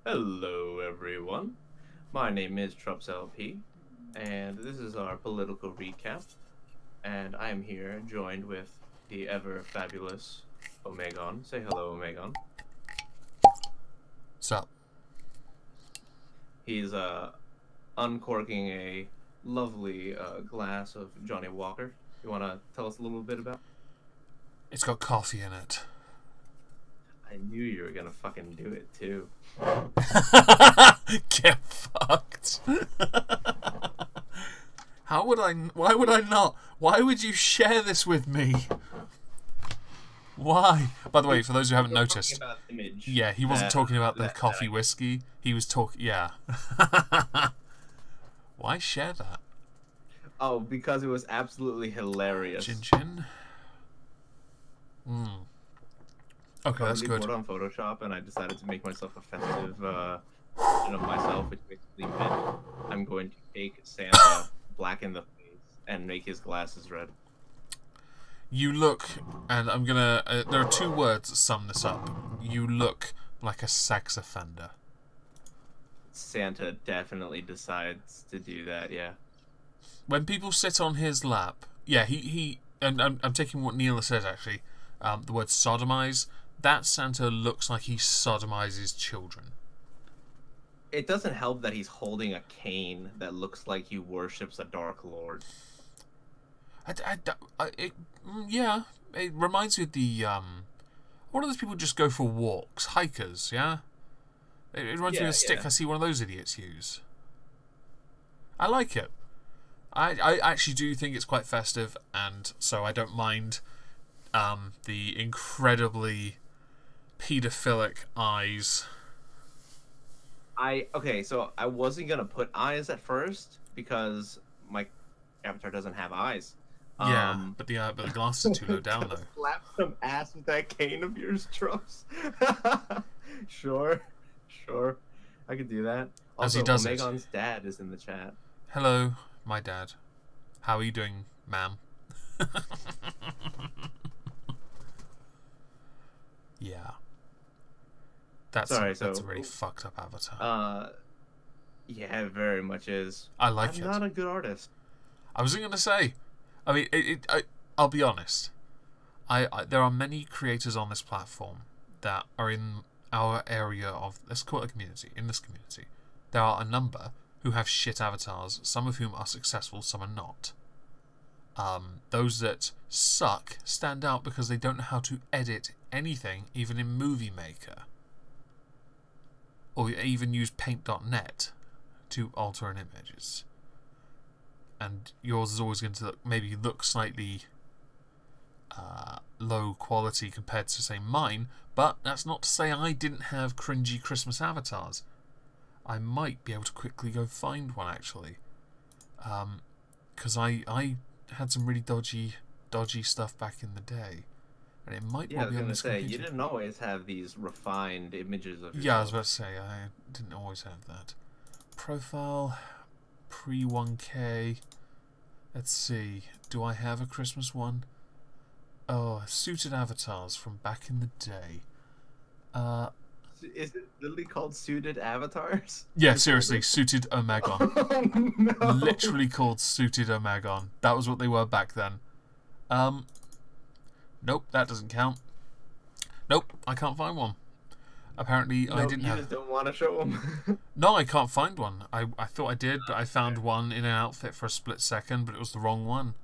Hello, everyone. My name is TrupsLP, and this is our political recap. And I am here joined with the ever fabulous Omegon. Say hello, Omegon. Sup? He's uncorking a lovely glass of Johnny Walker. You want to tell us a little bit about? It's got coffee in it. I knew you were gonna fucking do it too. Get fucked. How would I? Why would I not? Why would you share this with me? Why? By the way, for those who haven't noticed, yeah, he wasn't talking about the coffee whiskey. He was talking, yeah. Why share that? Oh, because it was absolutely hilarious. Chin chin. Okay, that's good. On Photoshop, and I decided to make myself a festive version of myself, which basically meant I'm going to take Santa, blacken the face, and make his glasses red. You look, and I'm gonna. There are two words that sum this up. You look like a sex offender. Santa definitely decides to do that, yeah. When people sit on his lap, yeah, and I'm taking what Neil says actually. The word sodomize. That Santa looks like he sodomizes children. It doesn't help that he's holding a cane that looks like he worships a Dark Lord. Yeah, it reminds me of the one of those people who just go for walks, hikers. Yeah, it reminds me of a stick I see one of those idiots use. I like it. I actually do think it's quite festive, and so I don't mind the incredibly pedophilic eyes. Okay, so I wasn't gonna put eyes at first because my avatar doesn't have eyes. Yeah, but the glasses are too low down though. Slap some ass with that cane of yours, Trups. Sure, I could do that. Also, as he does Omegon's dad is in the chat. Hello, my dad. How are you doing, ma'am? Yeah. That's a really fucked up avatar. Yeah, it very much is. I like it. I'm not a good artist. I wasn't going to say. I mean, I'll be honest. There are many creators on this platform that are in our area of, let's call it a community. In this community, there are a number who have shit avatars, some of whom are successful, some are not. Those that suck stand out because they don't know how to edit anything, even in Movie Maker. Or even use paint.net to alter an image. And yours is always going to maybe look slightly low quality compared to, say, mine, but that's not to say I didn't have cringy Christmas avatars. I might be able to quickly go find one, actually. Because I had some really dodgy stuff back in the day. And it might well be on this computer. You didn't always have these refined images of yourself. Yeah, I was about to say, I didn't always have that. Profile, pre-1K. Let's see, do I have a Christmas one? Oh, suited avatars from back in the day. Is it literally called Suited Avatars? Yeah, seriously, Suited Omegon. Oh, no. Literally called Suited Omegon. That was what they were back then. Nope, that doesn't count. Nope, I can't find one. Apparently, I didn't have... You just don't want to show them? No, I can't find one. I thought I did, but I found one in an outfit for a split second, but it was the wrong one.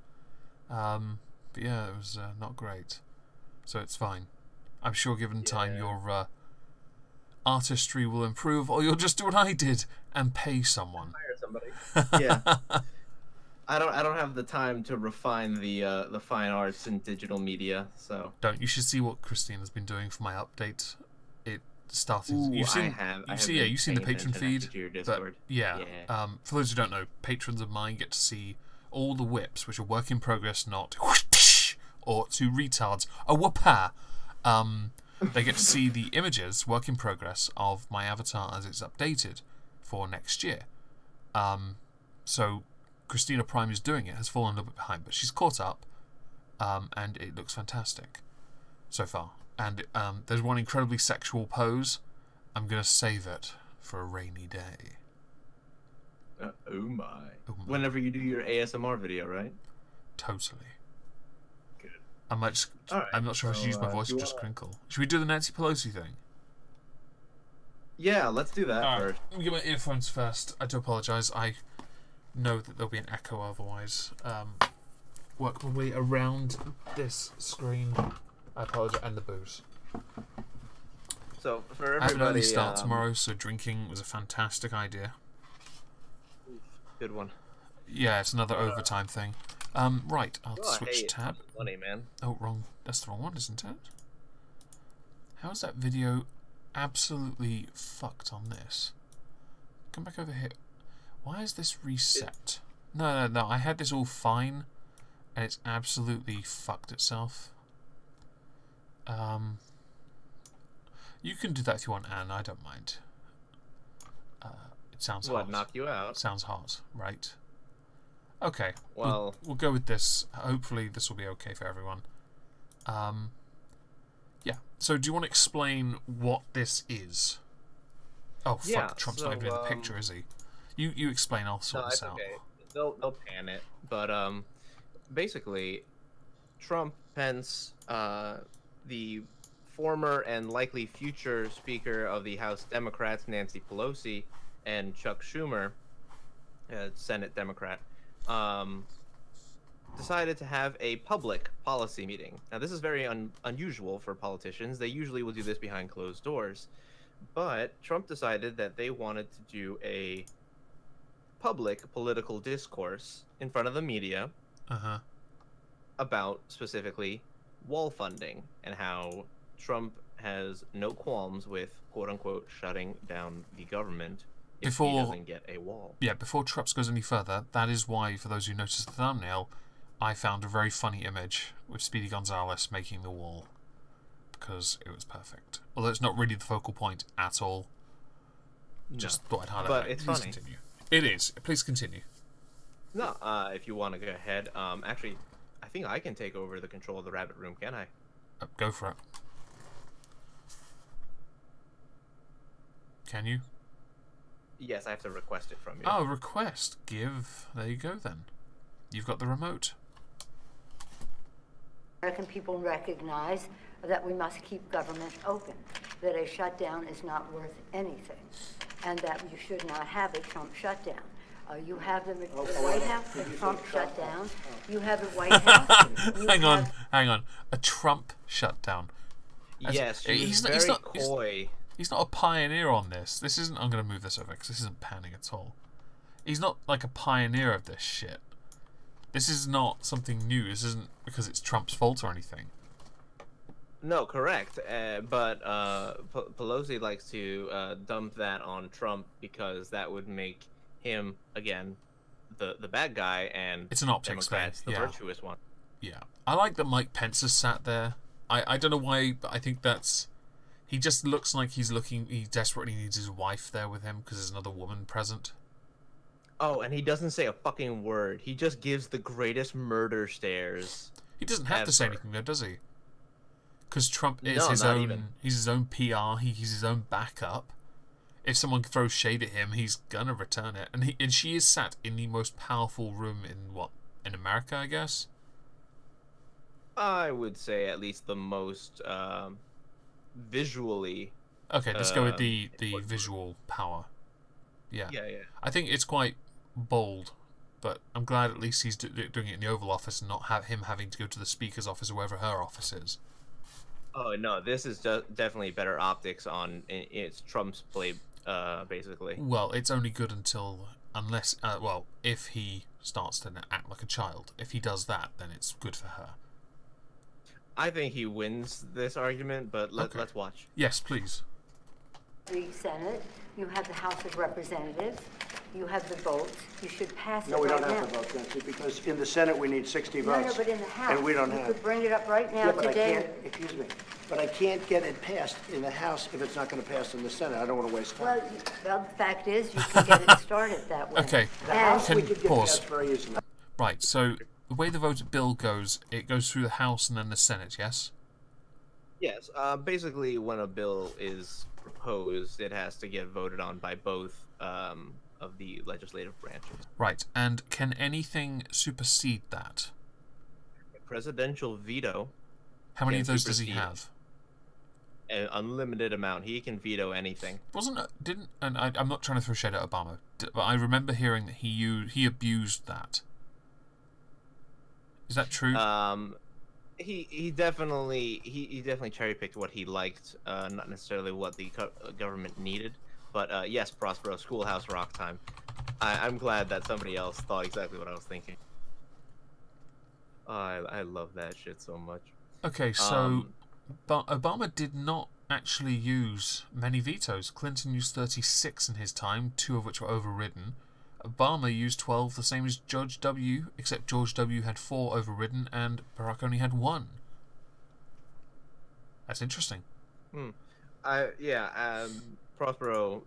But yeah, it was not great. So it's fine. I'm sure given time your artistry will improve, or you'll just do what I did and pay someone. Hire somebody. Yeah. I don't have the time to refine the fine arts in digital media, so don't. You should see what Christina's been doing for my update. It started. Ooh, you've seen the patron feed. But yeah. For those who don't know, patrons of mine get to see all the whips, which are work in progress, not or to retards a whoopah. They get to see the images, work in progress, of my avatar as it's updated for next year. So Christina Prime is doing it, has fallen a little bit behind, but she's caught up, and it looks fantastic so far. And there's one incredibly sexual pose. I'm going to save it for a rainy day. Oh my. Oh my. Whenever you do your ASMR video, right? Totally. Good. I might just, Alright, I'm not sure if I should use my voice or just crinkle. Should we do the Nancy Pelosi thing? Yeah, let's do that Alright, first. let me get my earphones first. I do apologise. I know that there'll be an echo otherwise. Work my way around this screen. I apologise. And the booze. So, for everybody... I have an early start tomorrow, so drinking was a fantastic idea. Good one. Yeah, it's another overtime thing. Right, I'll switch tab. Funny, man. Oh, wrong. That's the wrong one, isn't it? How's that video absolutely fucked on this? Come back over here. Why is this reset? No. I had this all fine, and it's absolutely fucked itself. You can do that if you want, Anne. I don't mind. It sounds hot. What, knock you out? Sounds hot, right? Okay. Well, we'll go with this. Hopefully this will be okay for everyone. Yeah. So do you want to explain what this is? Oh, fuck. Yeah, Trump's not even in the picture, is he? You explain. I'll sort this out. Okay. They'll pan it. But, basically, Trump, Pence, the former and likely future Speaker of the House Democrats, Nancy Pelosi, and Chuck Schumer, Senate Democrat, decided to have a public policy meeting. Now, this is very unusual for politicians. They usually will do this behind closed doors. But Trump decided that they wanted to do a public political discourse in front of the media about specifically wall funding and how Trump has no qualms with, quote-unquote, shutting down the government if he doesn't get a wall. Yeah, before Trups goes any further, that is why, for those who noticed the thumbnail, I found a very funny image with Speedy Gonzales making the wall, because it was perfect. Although it's not really the focal point at all. Just thought I'd highlight that. But it's Please funny. Continue. It is. Please continue. No, if you want to go ahead. Actually, I think I can take over the control of the rabbit room, can I? Go for it. Can you? Yes, I have to request it from you. Oh, request. Give. There you go then. You've got the remote. American people recognize that we must keep government open, that a shutdown is not worth anything, and that you should not have a Trump shutdown. You have the White House, a Trump shutdown. You have the White House. Hang on. A Trump shutdown. Yes, he's not coy. He's not a pioneer on this. This isn't... I'm going to move this over because this isn't panning at all. He's not like a pioneer of this shit. This is not something new. This isn't because it's Trump's fault or anything. No, correct. But Pelosi likes to dump that on Trump because that would make him, again, the bad guy, and it's an optics Democrats thing. the virtuous one. Yeah. I like that Mike Pence has sat there. I don't know why, but I think that's... He just looks like he desperately needs his wife there with him because there's another woman present. Oh, and he doesn't say a fucking word. He just gives the greatest murder stares. He doesn't have to say anything though, does he? Because Trump is No, his not own. even. He's his own PR. He's his own backup. If someone throws shade at him, he's gonna return it. And she is sat in the most powerful room in America, I guess. I would say at least the most visually. Okay, let's go with the visual power. Yeah. Yeah. I think it's quite bold, but I'm glad at least he's doing it in the Oval Office and not him having to go to the Speaker's office or wherever her office is. Oh no, this is definitely better optics on it's Trump's play, basically. Well, it's only good unless if he starts to act like a child. If he does that, then it's good for her. I think he wins this argument, but let's watch. Yes, please. The Senate, you have the House of Representatives, you have the votes. You should pass it No, we right don't now. have to vote, Nancy, because in the Senate we need 60 No, votes. but in the House. And we don't you have. could bring it up right now Yeah, but today. I can't, excuse me, but I can't get it passed in the House if it's not going to pass in the Senate. I don't want to waste time. Well, the fact is, you can get it started that way. Okay, The House we can could get pause. passed very easily. Right, so the way the vote bill goes, it goes through the House and then the Senate, yes? Yes. Basically, when a bill is proposed, it has to get voted on by both of the legislative branches. Right, and can anything supersede that? Presidential veto. How many can of those does he supersede have? An unlimited amount. He can veto anything. And I'm not trying to throw shade at Obama, but I remember hearing that he abused that. Is that true? He definitely cherry picked what he liked, not necessarily what the government needed. But yes, Prospero, Schoolhouse Rock time. I'm glad that somebody else thought exactly what I was thinking. I love that shit so much. Okay, so Obama did not actually use many vetoes. Clinton used 36 in his time, 2 of which were overridden. Obama used 12, the same as George W., except George W. had 4 overridden and Barack only had 1. That's interesting. Prospero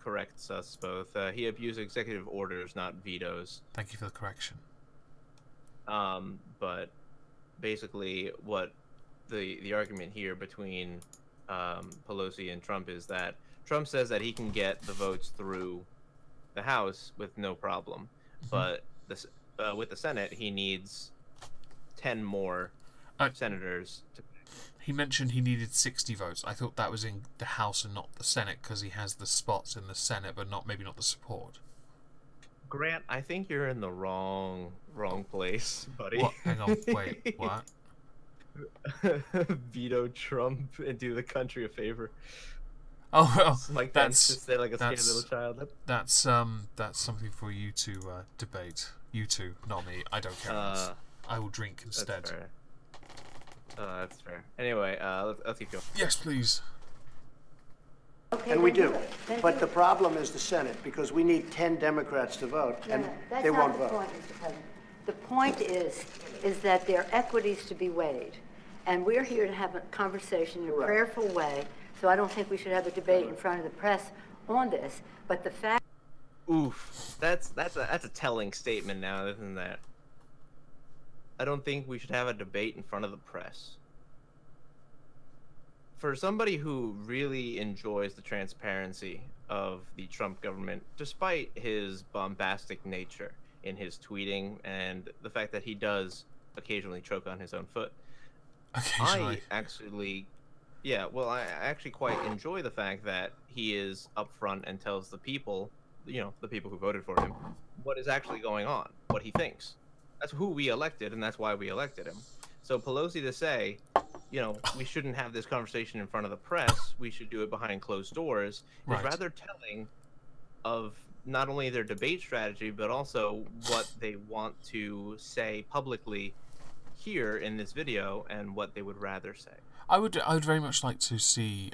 corrects us both. He abused executive orders, not vetoes. Thank you for the correction. But basically, what the argument here between Pelosi and Trump is that Trump says that he can get the votes through the House with no problem, but with the Senate, he needs 10 more senators to. He mentioned he needed 60 votes. I thought that was in the House and not the Senate because he has the spots in the Senate, but maybe not the support. Grant, I think you're in the wrong place, buddy. What? Hang on, wait, what? Veto Trump and do the country a favor. Oh, well, like that's just say like a scared little child. That's something for you to debate. You two, not me. I don't care. I will drink instead. That's fair. That's fair. Anyway, let's keep going. Yes, please. Okay, And we then do. then But the problem is the Senate, because we need 10 Democrats to vote, and that's they not won't the vote. point, Mr. President. The point is that there are equities to be weighed, and we're here to have a conversation in a Right. prayerful way, so I don't think we should have a debate in front of the press on this, but the fact... Oof, that's a telling statement now, isn't that? I don't think we should have a debate in front of the press. For somebody who really enjoys the transparency of the Trump government, despite his bombastic nature in his tweeting and the fact that he does occasionally choke on his own foot, Occasionally. I actually quite enjoy the fact that he is upfront and tells the people, the people who voted for him, what is actually going on, what he thinks. That's who we elected, and that's why we elected him. So Pelosi to say, we shouldn't have this conversation in front of the press, we should do it behind closed doors, Right. is rather telling of not only their debate strategy, but also what they want to say publicly here in this video and what they would rather say. I would very much like to see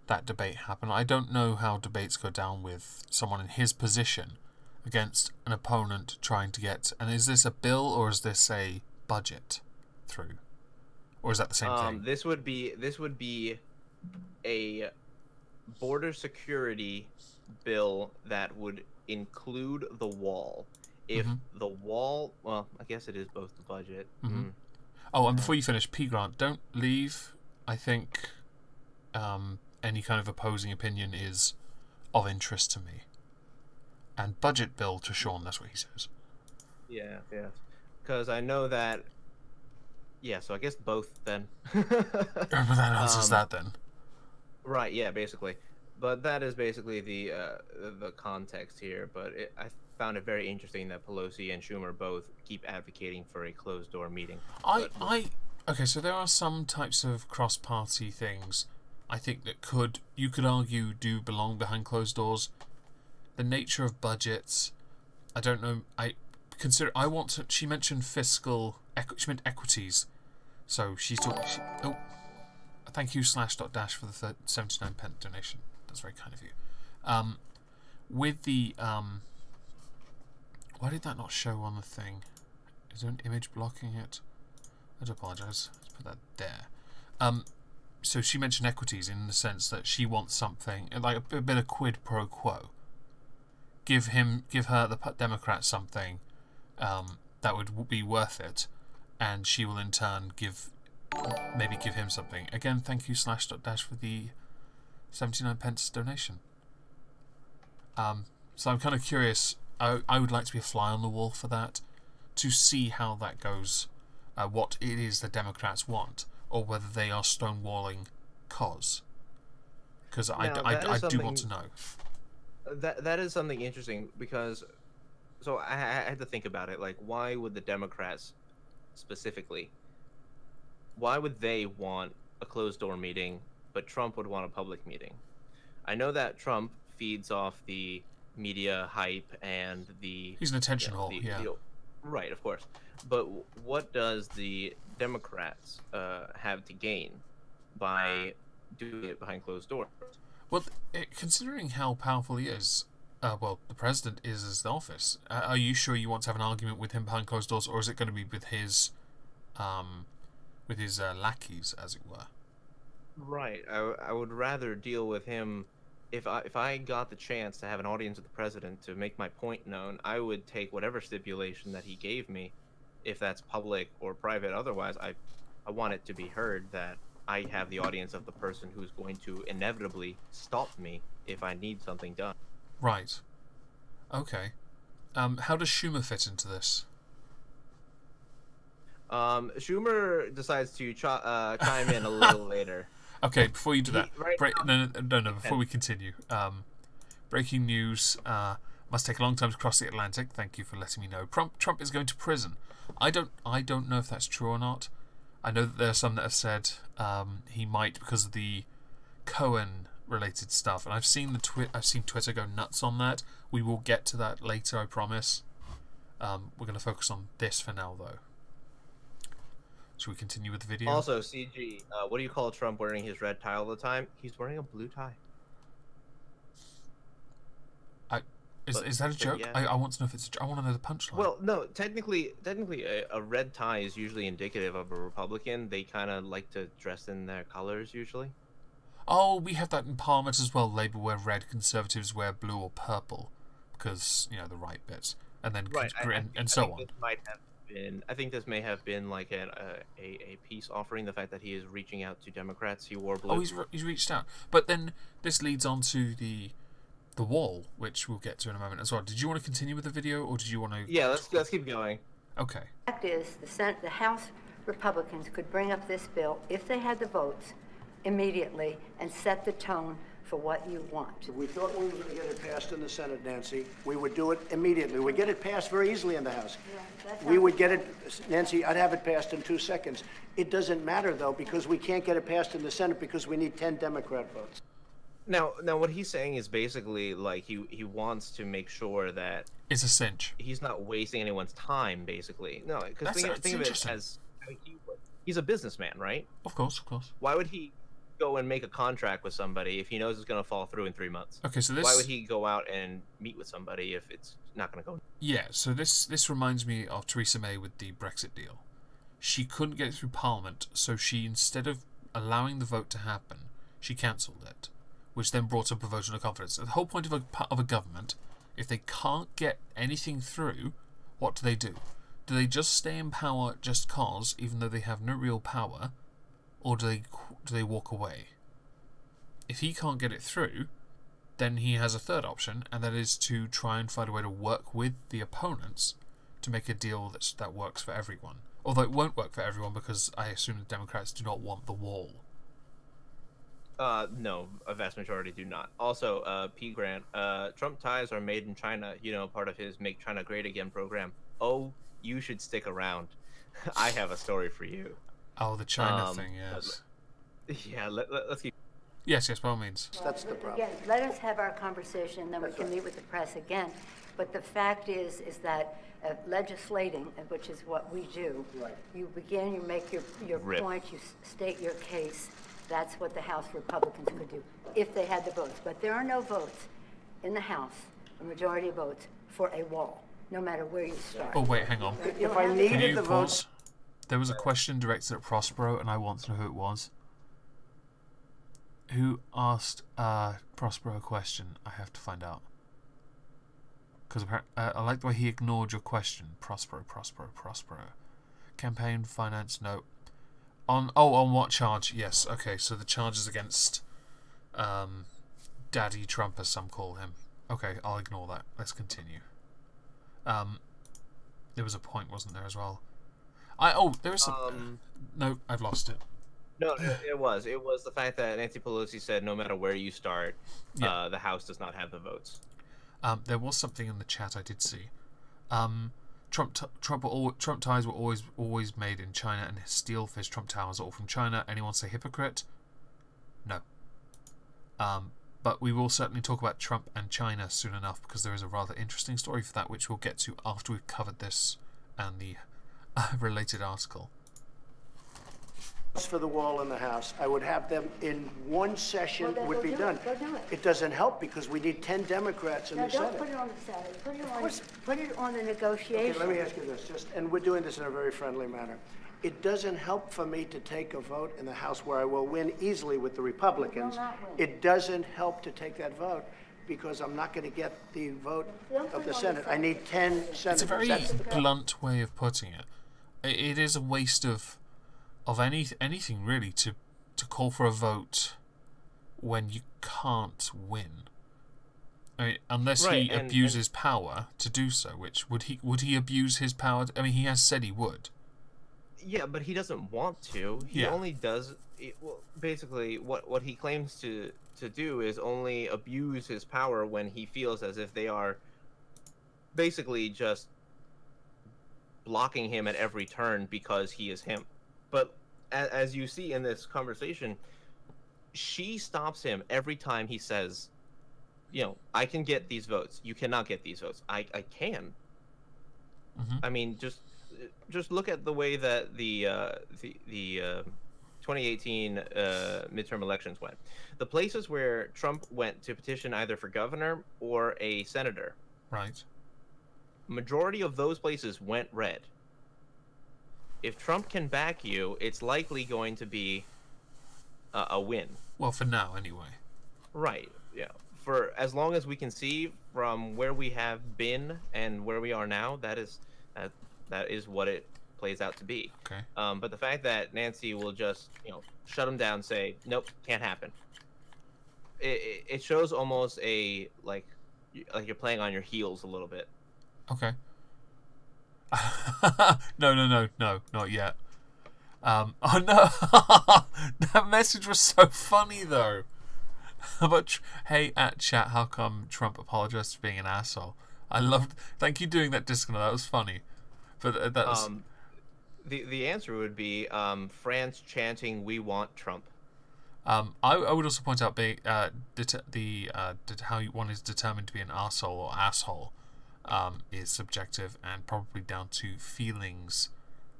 that debate happen. I don't know how debates go down with someone in his position against an opponent trying to get... And is this a bill or is this a budget through? Or is that the same thing? This would be a border security bill that would include the wall. If the wall... Well, I guess it is both the budget. Oh, and before you finish, P. Grant, don't leave. I think any kind of opposing opinion is of interest to me. And budget bill to Sean, that's what he says. Yeah. Because I know that... Yeah, so I guess both then. That answers that then. Right, yeah, basically. But that is basically the context here. But I found it very interesting that Pelosi and Schumer both keep advocating for a closed-door meeting. Okay, so there are some types of cross-party things I think that you could argue do belong behind closed doors. The nature of budgets, I don't know. She mentioned fiscal. She meant equities. So she's talking. Thank you /.dash for the 79 pence donation. That's very kind of you. With the why did that not show on the thing? Is there an image blocking it? I do apologise. Let's put that there. So she mentioned equities in the sense that she wants something like a bit of quid pro quo. Give her, the Democrat, something that would be worth it, and she will in turn give him something. Again, thank you /.dash for the 79 pence donation. So I'm kind of curious. I would like to be a fly on the wall for that, to see how that goes, what it is the Democrats want, or whether they are stonewalling cause. Because I do want to know. That is something interesting, because so I had to think about it. Like, why would the Democrats specifically? Why would they want a closed door meeting, but Trump would want a public meeting? I know that Trump feeds off the media hype and the... He's an attention whore, yeah. Right, of course. But what does the Democrats have to gain by doing it behind closed doors? Well, considering how powerful he is, well, the president is his office. Are you sure you want to have an argument with him behind closed doors, or is it going to be with his lackeys, as it were? Right. I would rather deal with him. If I got the chance to have an audience with the president to make my point known, I would take whatever stipulation that he gave me, if that's public or private. Otherwise, I want it to be heard that I have the audience of the person who's going to inevitably stop me if I need something done. Right. Okay. How does Schumer fit into this? Schumer decides to chime in a little later. Okay, before you do that, now, no, before we continue, breaking news, must take a long time to cross the Atlantic. Thank you for letting me know. Trump is going to prison. I don't know if that's true or not. I know that there are some that have said he might because of the Cohen related stuff, and I've seen Twitter go nuts on that. We will get to that later, I promise. We're going to focus on this for now, though. Should we continue with the video? Also, CG, what do you call Trump wearing his red tie all the time? He's wearing a blue tie. Is that a joke? Yeah. I want to know if it's a joke. I want to know the punchline. Well, no, technically, a red tie is usually indicative of a Republican. They kind of like to dress in their colors, usually. Oh, we have that in Parliament as well. Labour wear red, Conservatives wear blue or purple, because, you know, the right bits. And then right. and so on. I think this may have been like a peace offering. The fact that he is reaching out to Democrats, he wore blue. Oh, he's reached out. But then this leads on to the wall, which we'll get to in a moment as well. Did you want to continue with the video, or did you want to? Yeah, let's keep going. Okay. The fact is, the House Republicans could bring up this bill if they had the votes immediately and set the tone for what you want. If we thought we were going to get it passed in the Senate, Nancy, we would do it immediately. We'd get it passed very easily in the House. Yeah, we would get it, Nancy, I'd have it passed in 2 seconds. It doesn't matter, though, because we can't get it passed in the Senate because we need 10 Democrat votes. Now, what he's saying is basically like he wants to make sure that it's a cinch. He's not wasting anyone's time, basically. No, because think of it as he's a businessman, right? Of course, of course. Why would he go and make a contract with somebody if he knows it's going to fall through in 3 months? Okay, so why would he go out and meet with somebody if it's not going to go? Yeah, so this reminds me of Theresa May with the Brexit deal. She couldn't get it through Parliament, so she, instead of allowing the vote to happen, she cancelled it, which then brought up a vote of no confidence. The whole point of a government, if they can't get anything through, what do? Do they just stay in power just cause, even though they have no real power, or do they walk away? If he can't get it through, then he has a third option, and that is to try and find a way to work with the opponents to make a deal that works for everyone. Although it won't work for everyone, because I assume the Democrats do not want the wall. No, a vast majority do not. Also, P. Grant, Trump ties are made in China, you know, part of his Make China Great Again program. Oh, you should stick around. I have a story for you. Oh, the China thing, yes. Yeah, let's keep... Yes, by all means. That's the problem. Again, let us have our conversation, then we can meet with the press again. But the fact is that legislating, which is what we do, right. You begin, you make your point, you state your case. That's what the House Republicans could do if they had the votes. But there are no votes in the House, a majority of votes, for a wall, no matter where you start. Oh, wait, hang on. If I needed the votes... There was a question directed at Prospero, and I want to know who it was. Who asked Prospero a question? I have to find out. Because I like the way he ignored your question. Prospero. Campaign finance, no. On what charge? Yes, okay, so the charges against Daddy Trump, as some call him. Okay, I'll ignore that. Let's continue. There was a point, wasn't there, as well? There is some. No, I've lost it. No, it was. It was the fact that Nancy Pelosi said no matter where you start, the House does not have the votes. There was something in the chat I did see. Trump ties were always made in China, and his steel fish Trump towers are all from China. Anyone say hypocrite? No. But we will certainly talk about Trump and China soon enough, because there is a rather interesting story for that, which we'll get to after we've covered this and the related article. For the wall in the House, I would have them in one session would be done. Go do it. It doesn't help because we need 10 Democrats in No, the don't Senate. put it on the Senate. Put it on the negotiation. Okay, let me ask you this, and we're doing this in a very friendly manner. It doesn't help for me to take a vote in the House where I will win easily with the Republicans. You will not win. It doesn't help to take that vote because I'm not going to get the vote of the Senate. I need 10 senators. It's a very That's the blunt way of putting it. It is a waste of anything really to call for a vote when you can't win. I mean, unless he abuses power to do so, which would he abuse his power? I mean, he has said he would. Yeah, but he doesn't want to. He only does. Well, basically, what he claims to do is only abuse his power when he feels as if they are basically just blocking him at every turn because he is him. But as you see in this conversation, she stops him every time he says, you know, I can get these votes. You cannot get these votes. I can. Mm-hmm. I mean, just look at the way that the 2018 midterm elections went. The places where Trump went to petition either for governor or a senator, right? Majority of those places went red. If Trump can back you, it's likely going to be a win. Well, for now, anyway. Right. Yeah. For as long as we can see from where we have been and where we are now, that is what it plays out to be. Okay. But the fact that Nancy will just, shut him down, say, nope, can't happen. It shows almost like you're playing on your heels a little bit. Okay. No, not yet. Oh no, that message was so funny though. But hey, at chat, how come Trump apologized for being an asshole? Thank you doing that, Disconnect. That was funny. But that's the answer would be France chanting "We want Trump." I would also point out how one is determined to be an arsehole or asshole is subjective and probably down to feelings,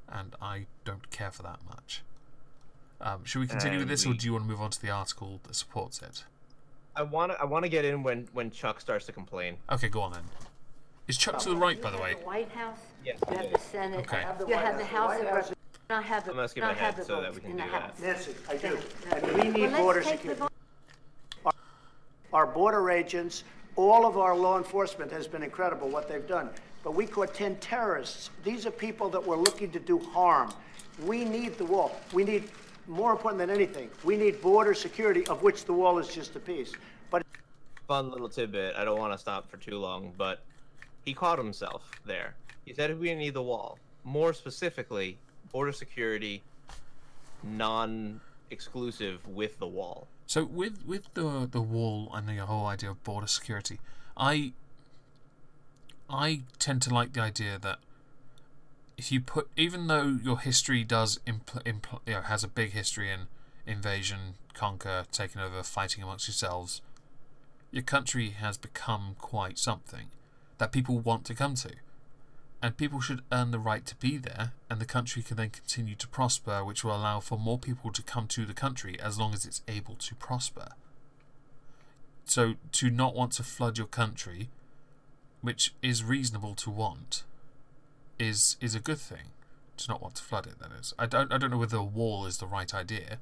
and I don't care for that much. Should we continue with this, or do you want to move on to the article that supports it? I want to get in when Chuck starts to complain. Okay, go on then. Is Chuck to the right, by the way? The White House. Yes, You have the Senate. Okay. You have the House of Representatives. Not have the, I'm gonna skip not ahead have the so that votes we can in the do that. House. Nancy, I do. No. And we need Well, border let's take the security. Our border agents, all of our law enforcement has been incredible what they've done. But we caught 10 terrorists. These are people that were looking to do harm. We need the wall. We need, more important than anything, we need border security, of which the wall is just a piece. But Fun little tidbit. I don't want to stop for too long, but he caught himself there. He said we need the wall. More specifically, border security, non-exclusive with the wall. So with the wall and the whole idea of border security, I tend to like the idea that if you put, even though your history does has a big history in invasion, conquer, taking over, fighting amongst yourselves, your country has become quite something that people want to come to. And people should earn the right to be there, and the country can then continue to prosper, which will allow for more people to come to the country as long as it's able to prosper. So to not want to flood your country, which is reasonable to want, is a good thing. To not want to flood it, that is. I don't know whether a wall is the right idea,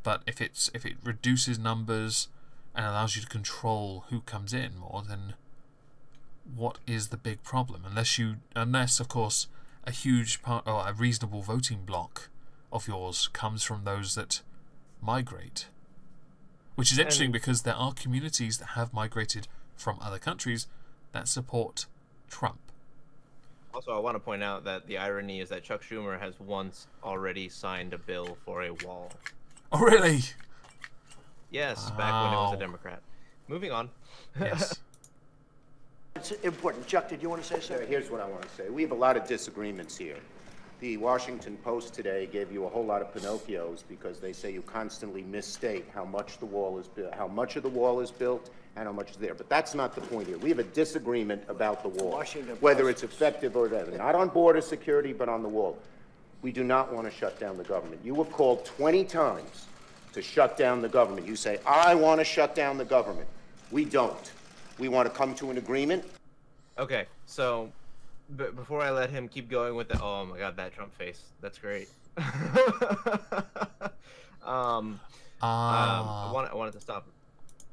but if it reduces numbers and allows you to control who comes in more, then what is the big problem? Unless of course a huge part or a reasonable voting block of yours comes from those that migrate, Which is interesting because there are communities that have migrated from other countries that support Trump. Also, I want to point out that the irony is that Chuck Schumer has once already signed a bill for a wall. Oh, really? Yes, back when it was a Democrat. Moving on. Yes. It's important. Chuck, did you want to say something? Here's what I want to say. We have a lot of disagreements here. The Washington Post today gave you a whole lot of Pinocchios because they say you constantly misstate how much the wall is built, how much of the wall is built, and how much is there. But that's not the point here. We have a disagreement about the wall, whether it's effective or whatever. Not on border security, but on the wall. We do not want to shut down the government. You have called 20 times to shut down the government. You say, I want to shut down the government. We don't. We want to come to an agreement. Okay, so before I let him keep going with the, oh my god, that Trump face, that's great. I wanted to stop.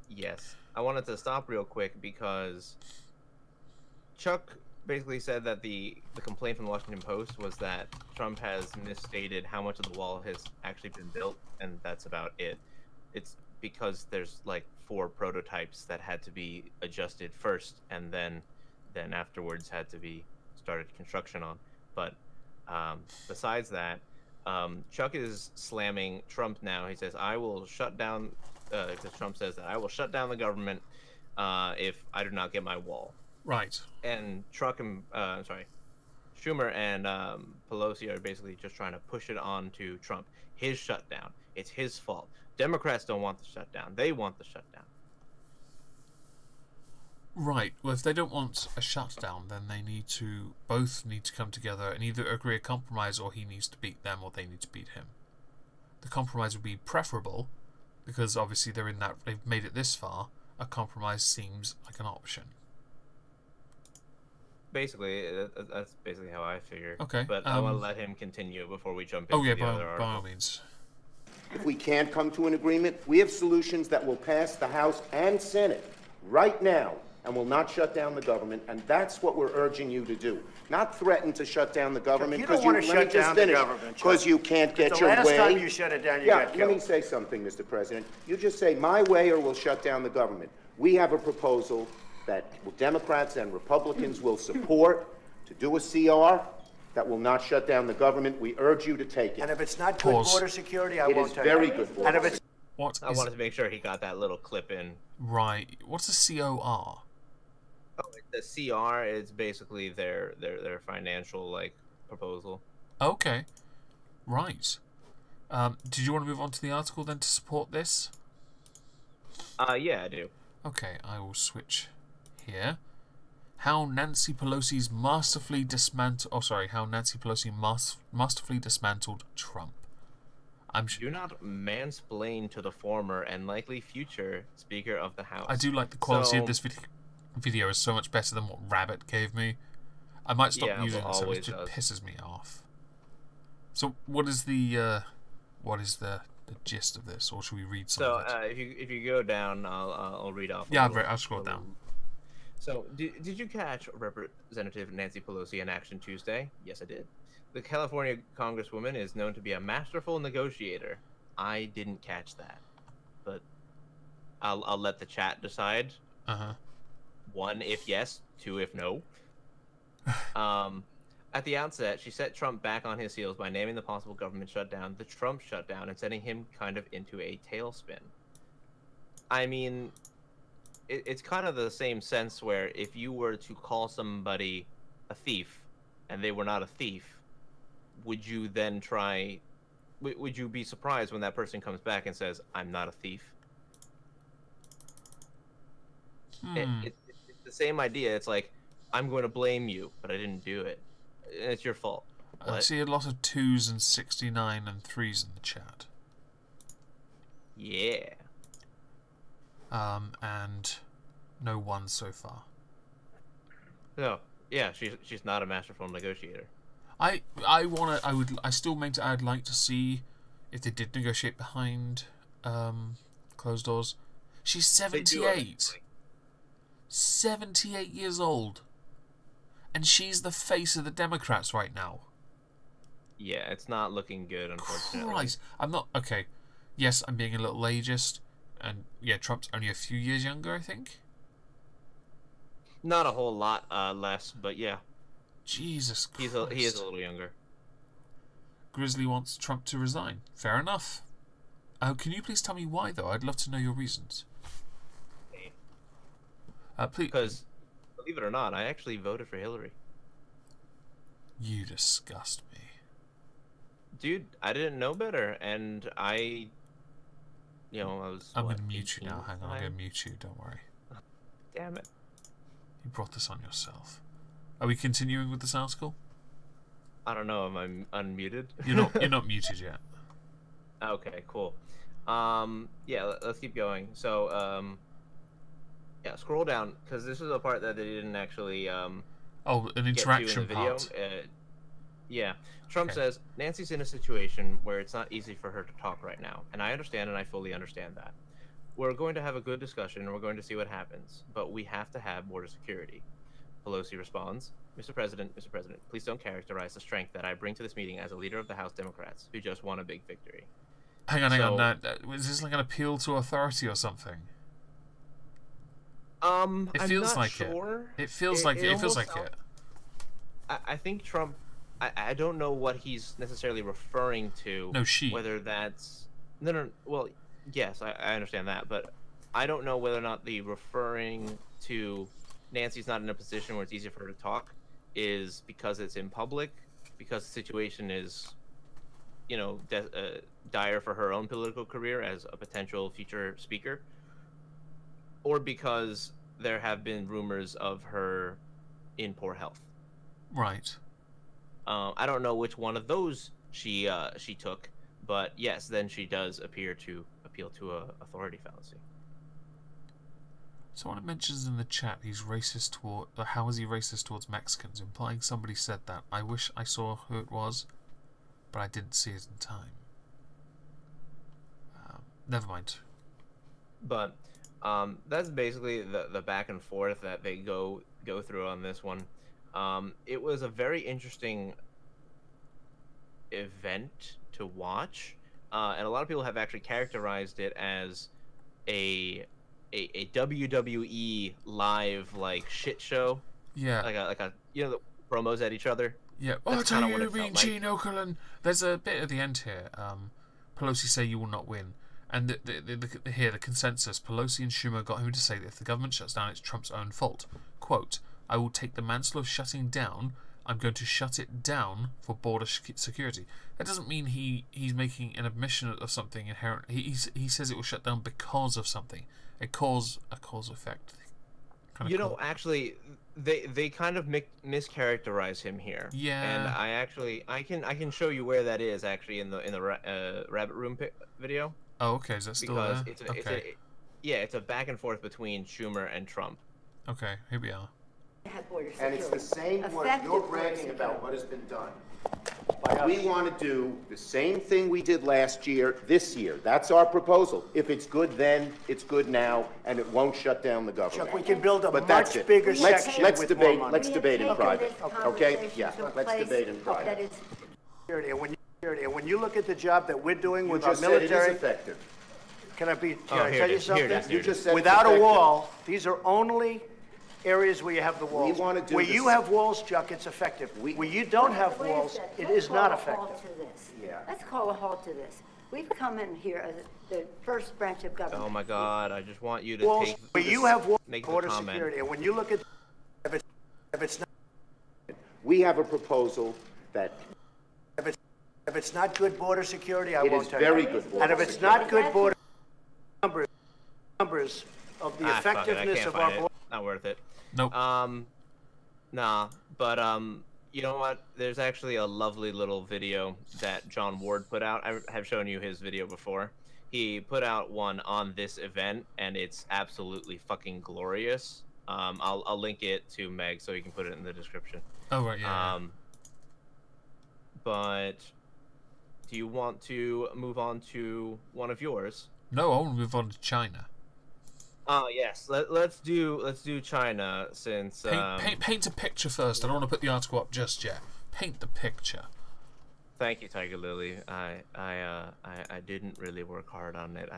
Yes, I wanted to stop real quick because Chuck basically said that the complaint from the Washington Post was that Trump has misstated how much of the wall has actually been built, and that's about it. It's because there's like 4 prototypes that had to be adjusted first, and then afterwards had to be started construction on. But besides that, Chuck is slamming Trump now. He says, I will shut down, because Trump says that I will shut down the government if I do not get my wall. Right. And Schumer and Pelosi are basically just trying to push it on to Trump. His shutdown. It's his fault. Democrats don't want the shutdown. They want the shutdown. Right. Well, if they don't want a shutdown, then they both need to come together and either agree a compromise, or he needs to beat them, or they need to beat him. The compromise would be preferable, because obviously they've made it this far. A compromise seems like an option. Basically, that's basically how I figure. Okay. But I want to let him continue before we jump into the other article. By all means. If we can't come to an agreement, we have solutions that will pass the House and Senate right now and will not shut down the government, and that's what we're urging you to do. Not threaten to shut down the government because you shut down the government because you can't get your way. The last time you shut it down, you got killed. Let me say something, Mr. President. You just say my way or we'll shut down the government. We have a proposal that Democrats and Republicans will support to do a CR that will not shut down the government. We urge you to take it. And if it's not good border security, I won't take it. It is very good border. And if it's I wanted to make sure he got that little clip in. Right. What's a COR? Oh, the CR is basically their financial proposal. Okay. Right. Did you want to move on to the article then to support this? Yeah, I do. Okay, I will switch here. How Nancy Pelosi masterfully dismantled Trump. Do not mansplain to the former and likely future Speaker of the House. I do like the quality of this video is so much better than what Rabbit gave me. I might stop using this, it just pisses me off. So what is the gist of this, or should we read some of it? If you go down, I'll read off. Yeah, I'll scroll down. So, did you catch Representative Nancy Pelosi in action Tuesday? Yes, I did. The California Congresswoman is known to be a masterful negotiator. I didn't catch that, but I'll let the chat decide. 1 if yes, 2 if no. At the outset, she set Trump back on his heels by naming the possible government shutdown the Trump shutdown and sending him kind of into a tailspin. I mean, it's kind of the same sense where if you were to call somebody a thief and they were not a thief, would you then would you be surprised when that person comes back and says, I'm not a thief? It's the same idea. It's like, I'm going to blame you, but I didn't do it. It's your fault. I see a lot of 2s and 69 and 3s in the chat. Yeah. And no 1s so far. No. Yeah, she's not a masterful negotiator. I still I'd like to see if they did negotiate behind closed doors. She's 78. 78 years old. And she's the face of the Democrats right now. Yeah, it's not looking good, unfortunately. Christ. I'm not... Okay. Yes, I'm being a little ageist, And yeah, Trump's only a few years younger, I think. Not a whole lot less, but yeah. Jesus Christ. He is a little younger. Grizzly wants Trump to resign. Fair enough. Can you please tell me why, though? I'd love to know your reasons. Please. Because, believe it or not, I actually voted for Hillary. You disgust me. Dude, I didn't know better, and I was... I'm going to mute you now. Hang on, I'm going to mute you. Don't worry. Damn it. You brought this on yourself. Are we continuing with this article? I don't know. Am I unmuted? You're not muted yet. Okay, cool. Yeah, let's keep going. So, yeah, scroll down, because this is a part that they didn't actually, an interaction part. Yeah. Trump says, Nancy's in a situation where it's not easy for her to talk right now, and I understand, and I fully understand that. We're going to have a good discussion, and we're going to see what happens, but we have to have border security. Pelosi responds, Mr. President, please don't characterize the strength that I bring to this meeting as a leader of the House Democrats who just won a big victory. Hang on. Is this like an appeal to authority or something? It feels like sure. It feels like it. It feels like it. I think Trump. I don't know what he's necessarily referring to. No, she. Whether that's no. Well, yes, I understand that, but I don't know whether or not the referring to Nancy's not in a position where it's easier for her to talk is because it's in public, because the situation is, dire for her own political career as a potential future speaker, or because there have been rumors of her in poor health. Right. I don't know which one of those she took, but yes, then she does appear to appeal to a authority fallacy. Someone mentions in the chat he's racist toward. How is he racist towards Mexicans? Implying somebody said that. I wish I saw who it was, but I didn't see it in time. Never mind. But that's basically the back and forth that they go through on this one. It was a very interesting event to watch, and a lot of people have actually characterized it as a WWE live shit show. Yeah. Like a the promos at each other. Yeah. What are you being, Gene Okerlund? There's a bit at the end here. Pelosi say you will not win. And the consensus, Pelosi and Schumer got him to say that if the government shuts down, it's Trump's own fault. Quote, I will take the mantle of shutting down. I'm going to shut it down for border security. That doesn't mean he's making an admission of something inherent. He says it will shut down because of something. A cause effect. Actually, they kind of mischaracterize him here. Yeah. And I can show you where that is actually in the rabbit room video. Oh, okay. Is that still there? It's a back and forth between Schumer and Trump. Okay, here we are. And it's the same what you're bragging about what has been done. We want to do the same thing we did last year, this year. That's our proposal. If it's good then, it's good now, and it won't shut down the government. Chuck, we can build a But that's much it. bigger Let's section debate. with more money. Let's debate in private. Okay? Yeah. Let's debate in private. And when you look at the job that we're doing with You our just said it military, is effective. can I Here tell it you is, here it is, something? here it is. Without a wall, these are only areas where you have the walls. We want to do where this. you have walls, Chuck, it's effective. Where you don't have Wait a walls, second. it Let's is not call a halt effective. to this. Yeah. Let's call a halt to this. We've come in here as the first branch of government. Oh my God! I just want you to Walls, where you have walls, make the border comment. security, and when you look at, if it's not, We have a proposal that if it's not good border security, I it won't is tell very you. good. And if it's not good border numbers of the Fuck it, I effectiveness can't of our find it. border. Not worth it. Nope. Nah, but you know what? There's actually a lovely little video that John Ward put out. I have shown you his video before. He put out one on this event, and it's absolutely fucking glorious. I'll link it to Meg so you can put it in the description. Oh right, yeah. But do you want to move on to one of yours? No, I want to move on to China. Oh yes, let's do China since Paint a picture first. I don't want to put the article up just yet. Paint the picture. Thank you, Tiger Lily. I didn't really work hard on it.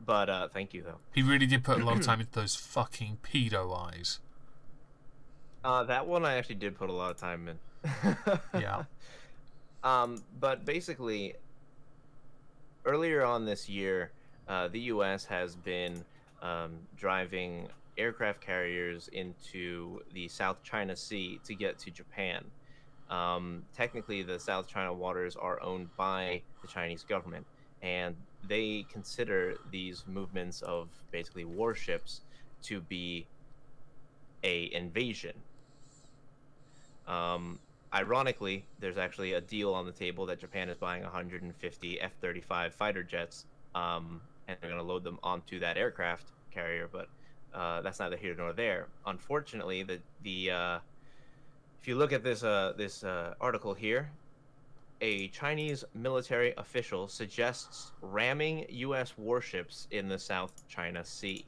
But thank you though. He really did put a lot of time into those fucking pedo eyes. That one I actually did put a lot of time in. Yeah. But basically, earlier on this year, the U.S. has been driving aircraft carriers into the South China Sea to get to Japan. Technically, the South China waters are owned by the Chinese government, and they consider these movements of basically warships to be a invasion. Ironically, there's actually a deal on the table that Japan is buying 150 F-35 fighter jets, and they're going to load them onto that aircraft carrier, but that's neither here nor there. Unfortunately, if you look at this article here, a Chinese military official suggests ramming U.S. warships in the South China Sea.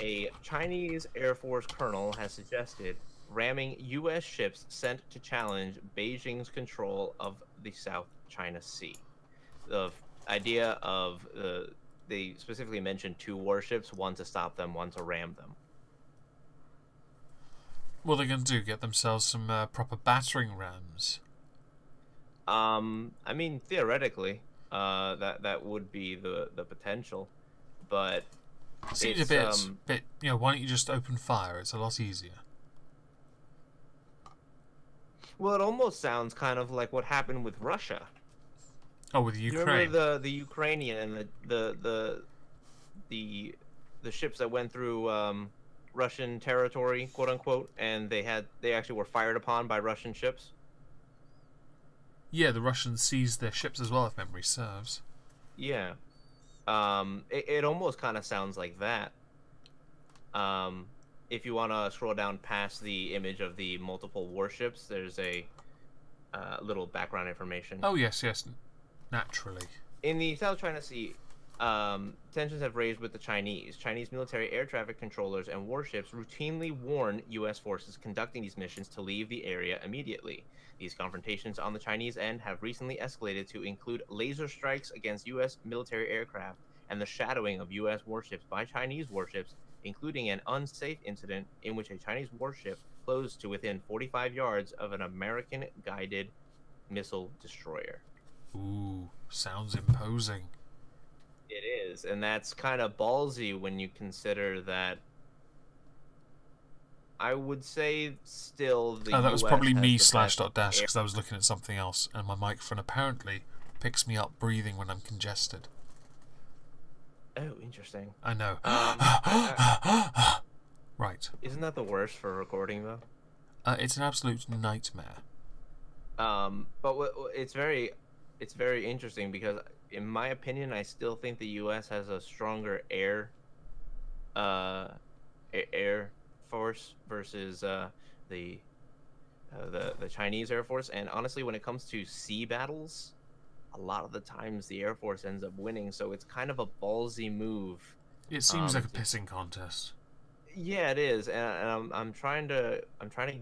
A Chinese Air Force colonel has suggested ramming U.S. ships sent to challenge Beijing's control of the South China Sea. The idea of they specifically mentioned 2 warships, one to stop them, one to ram them. What are they going to do? Get themselves some proper battering rams? I mean, theoretically, that would be the potential, but seems a bit. You know, why don't you just open fire? It's a lot easier. Well, it almost sounds kind of like what happened with Russia. Oh, with Ukraine. You remember the Ukrainian and the ships that went through Russian territory, quote unquote, and they actually were fired upon by Russian ships. Yeah, the Russians seized their ships as well, if memory serves. Yeah. It almost kind of sounds like that. If you want to scroll down past the image of the multiple warships, there's a little background information. Oh, yes, naturally. In the South China Sea, tensions have raised with the Chinese. Chinese military air traffic controllers and warships routinely warn U.S. forces conducting these missions to leave the area immediately. These confrontations on the Chinese end have recently escalated to include laser strikes against U.S. military aircraft and the shadowing of U.S. warships by Chinese warships, including an unsafe incident in which a Chinese warship closed to within 45 yards of an American guided missile destroyer. Ooh, sounds imposing. It is, and that's kind of ballsy when you consider that. I would say still the that was US probably has me the best /dash air- because I was looking at something else, and my microphone apparently picks me up breathing when I'm congested. Oh, interesting. I know. Right. Isn't that the worst for recording though? It's an absolute nightmare. But it's very interesting because, in my opinion, I still think the U.S. has a stronger air force versus the Chinese Air Force. And honestly, when it comes to sea battles, a lot of the times the Air Force ends up winning. So it's kind of a ballsy move. It seems like a pissing contest. Yeah, it is, and I'm trying to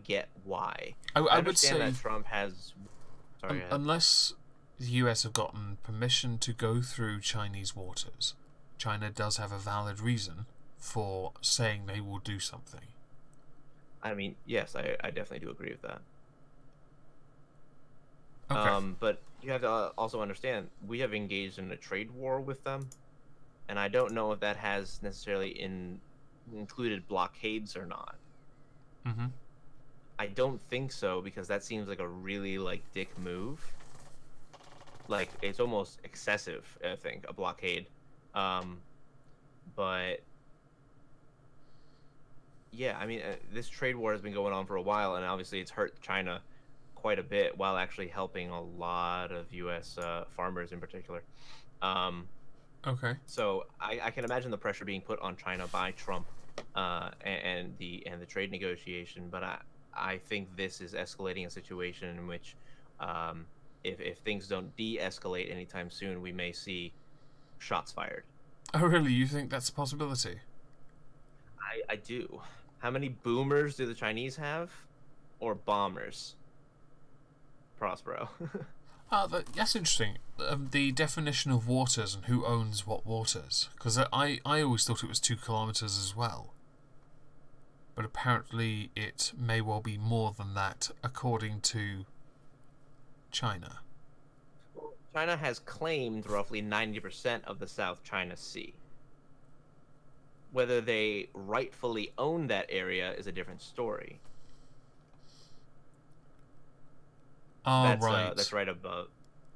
get why. I would understand say that Trump has. Sorry, unless the US have gotten permission to go through Chinese waters, China does have a valid reason for saying they will do something. I mean, yes, I definitely do agree with that. Okay. But you have to also understand, we have engaged in a trade war with them, and I don't know if that has necessarily included blockades or not. Mm-hmm. I don't think so, because that seems like a really dick move. Like, it's almost excessive, I think, a blockade. But yeah, I mean, this trade war has been going on for a while, and obviously it's hurt China quite a bit while actually helping a lot of U.S. Farmers in particular. Okay. So I can imagine the pressure being put on China by Trump and the trade negotiation, but I think this is escalating a situation in which if things don't de-escalate anytime soon, we may see shots fired. Oh, really? You think that's a possibility? I do. How many boomers do the Chinese have? or bombers? Prospero. That's interesting. The definition of waters and who owns what waters. Because I always thought it was 2 kilometers as well. But apparently it may well be more than that, according to China. China has claimed roughly 90% of the South China Sea. Whether they rightfully own that area is a different story. Oh, Right. That's right above.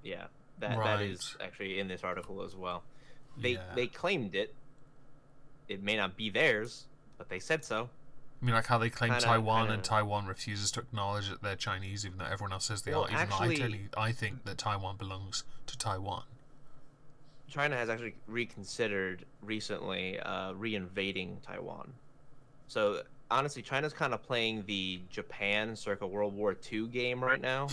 Yeah, that is actually in this article as well. They claimed it. It may not be theirs, but they said so. I mean, like how they claim Taiwan and Taiwan refuses to acknowledge that they're Chinese, even though everyone else says they are. Even though I think that Taiwan belongs to Taiwan. China has actually reconsidered recently reinvading Taiwan. So honestly, China's kind of playing the Japan circa World War II game right now,